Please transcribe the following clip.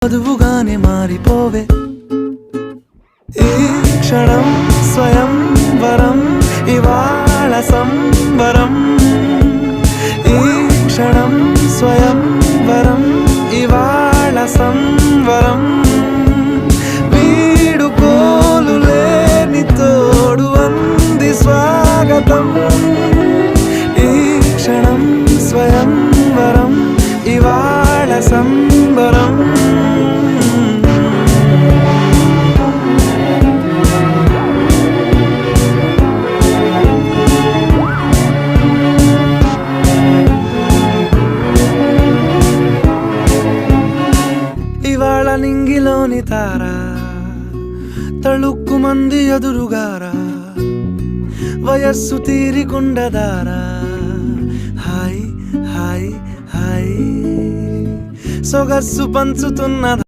వధువుగానే మారిపోవే ఈ క్షణం స్వయం వరం ఇవాళ సంబరం ఈ క్షణం స్వయం వరం ఇవాళ సంవరం వీడుకోలు లేని తోడు అంది స్వాగతం ఈ క్షణం స్వయం వరం ఇవాళ సంబరం ఇవాళ నింగిలోని తారా తళుక్కు మంది ఎదురుగారా వయస్సు తీరికుండదారా హాయ్ హాయ్ హాయ్ సొగస్సు పంచుతున్న